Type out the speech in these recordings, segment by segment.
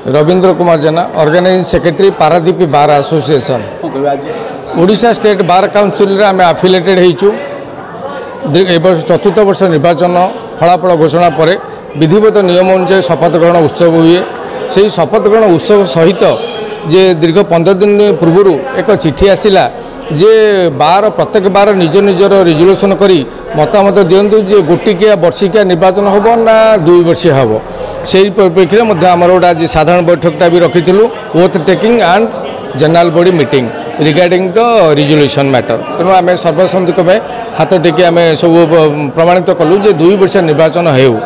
Ravindra Kumar Jena organising secretary Paradip bar association Odisha state bar council आम affiliated होइछु। चतुर्थ वर्ष निर्वाचन फलाफल घोषणा पर विधिवत नियम अनुसार शपथ ग्रहण उत्सव हुए। से शपथ ग्रहण उत्सव सहित जे दीर्घ 15 दिन पूर्व एक चिठी आसला जे बार प्रत्येक बार निज निजर रिजोल्यूशन करी मतामत दिंतु जे गोटिकिया वर्षिकिया निर्वाचन हम ना 2 वर्षीय हम से परिप्रेक्षी में आमर गोटे आज साधारण बैठकटा भी रखी oath taking and general body meeting regarding the resolution matter. तेणु आम सर्वसम्मति हाथ टेकी आम सब प्रमाणित कलु जे 2 वर्षीय निर्वाचन हो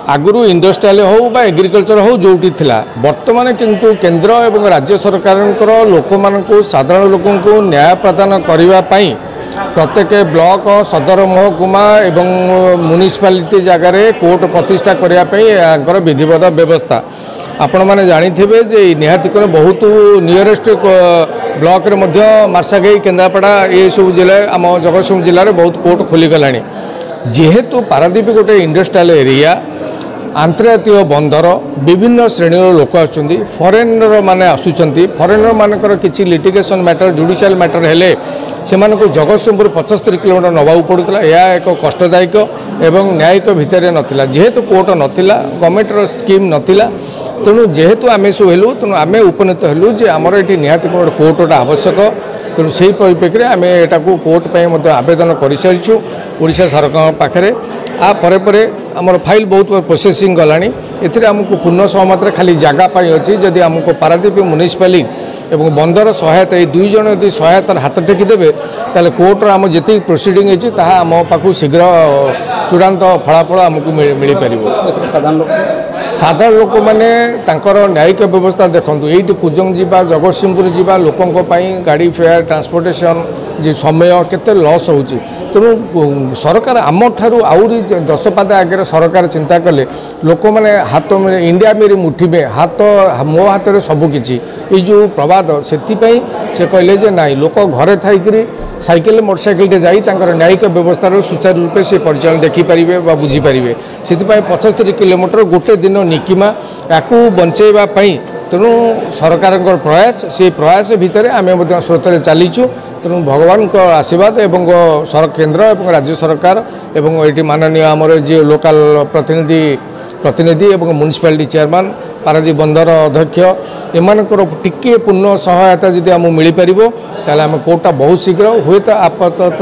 आगुरी इंडस्ट्रियल हो बा एग्रिकल्चर हो जोटी थिला वर्तमान किंतु केंद्र एवं राज्य सरकार लोक मानू साधारण लोक न्याय प्रदान करने प्रत्येक ब्लॉक सदर महकुमा एवं म्युनिसिपालिटी जगार कोर्ट प्रतिष्ठा करने विधिवत व्यवस्था आपण मैंने जानी थे जे निहाती बहुत नियरेस्ट ब्लॉक मार्साघाई केन्द्रापड़ा ये सब जिले आम जगतसिंहपुर जिले में बहुत कोर्ट खोलीगला जेहेतु पारादीप गोटे इंडस्ट्रियल एरिया आंतर्जातीय बंदर विभिन्न श्रेणी लोक आसुँच फरेनर माने आसुँच फरेनर मानकर किसी लिटिगेशन मैटर जुडिशियल मैटर हेले से जगतसिंहपुर 75 किलोमीटर नवाक पड़ूला। यह एक कष्टदायक एवं न्यायिक भितर नाला जेहेतु कोर्ट नाला गवर्नमेंटर स्कीम नाला तेणु जेहेतु आम सब हेलु तेणु आम उपनीत हेलु जे आमर ये निहाती कोर्टा आवश्यक। तेणु से परिप्रेक्षी आम यहाँ कोर्ट पर आवेदन कर सारी ओडिशा सरकार पाखे आ परे परे आमर फाइल बहुत प्रोसेसिंग गलानी एमको पूर्ण सहमत खाली जगह अच्छी जदि आमको पारादीप म्युनिसिपालिटी एवं बंदर सहायता ये 2 जन यदि सहायतार हाथ टेकीदेवे ताले कोर्टर आम जी प्रोसीडिंग होती आम पाखु शीघ्र चूड़ांत फलाफल आमको मिल पार। साधारण लोक मैंने न्यायिक व्यवस्था देखूँ ये कुजंग जावा जगतसिंहपुर जावा लोकों गाड़ी फेयर ट्रांसपोर्टेशन जी समय केते लॉस हो तेणु सरकार आम ठारू आउरी 10 पाद आगे सरकार चिंता कले लोक मैंने हाथ में इंडिया मेरी मुठी में हाथ मो हाथ में सबकि ये जो प्रवाद से कहले जे नाई लोक घरे थी साइकेल मोटरसाइकेल जाई न्यायिक व्यवस्था सुचारू रूपे से परिचालन देखिपारे बुझीपारे से 75 किलोमीटर गोटे दिन निकिमा या बंचेवाई तेणु सरकार प्रयास से प्रयास भितर आम स्रोत चलीचु। तेणु भगवान का आशीर्वाद एवं केंद्र एवं राज्य सरकार एवं ये माननीय आमर जी लोकल प्रतिनिधि एवं म्युनिसिपालिटी चेयरमैन पारादीप बंदर अध्यक्ष एमानकर टिके पूर्ण सहायता जदि आम मिल पार ताले आम कोर्टा बहुत शीघ्र हुए तो आपातत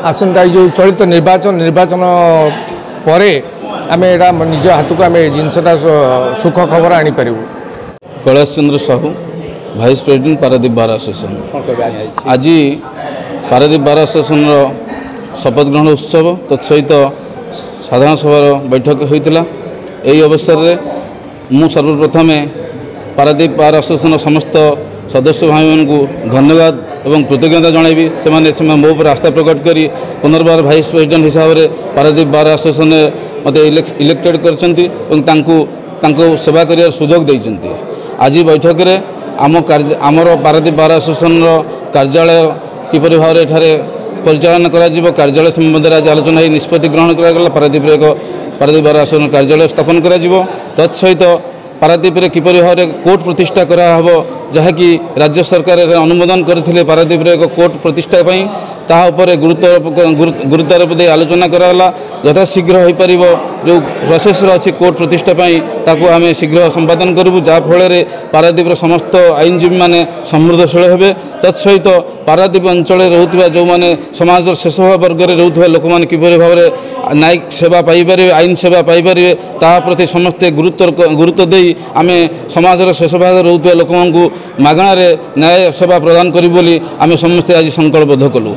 आसंता जो चलित निर्वाचन पर आम एटा निज हाथ को आम जिनसा सुख खबर आनीपर। Kailash Chandra Sahu vice president Paradip bar association आज पारादीप बार एसोसिएशन शपथ ग्रहण उत्सव तत्सहित साधारण सभा बैठक होता यही अवसर में मु सर्वप्रथम पारादीप बार एसोसिएशन समस्त सदस्य भाई मान को धन्यवाद एवं कृतज्ञता जनइबी से मो पर आस्था प्रकट करी पुनर्बार भाइस प्रेसिडेंट हिसाब से पारादीप बार एसोसिएशन मत इलेक्टेड कर सेवा कर सुजोग देइचंती। आज बैठक में आमर पारादीप बार एसोसिएशन कार्यालय किपरि भाव परिचालन कर कार्यालय संबंध में आज आलोचना ही निष्पत्ति ग्रहण कर पारादीप एक पारादीप बार एसोसिएशन कार्यालय स्थापन कर तत्सहित पारादीप किपरि भाव कोर्ट प्रतिष्ठा कराहब जहाँकि राज्य सरकार अनुमोदन करथिले पारादीप एक कोर्ट प्रतिष्ठा तापर गुरुत्वारोप दे आलोचना कराला यथाशीघ्र हो पार जो प्रोसेस अच्छी कोर्ट प्रतिष्ठा ताकू आम शीघ्र संपादन करूँ जहाँफल पारादीप समस्त आईनजीवी मैंने समृद्धशील हे तत्सहित पारादीप अंचल रोकवा जो मैंने समाज शेष वर्ग में रोकवा लोक मैंने किपरि भाव न्यायिक सेवा पाइपर आईन सेवा पाइपर ताप्रति समस्ते गुरुत्व दे आम समाज शेष भाग रोकवा लोक मागणार न्याय सेवा प्रदान करूँ बोली आम समस्ते आज संकल्पबद्ध कलु।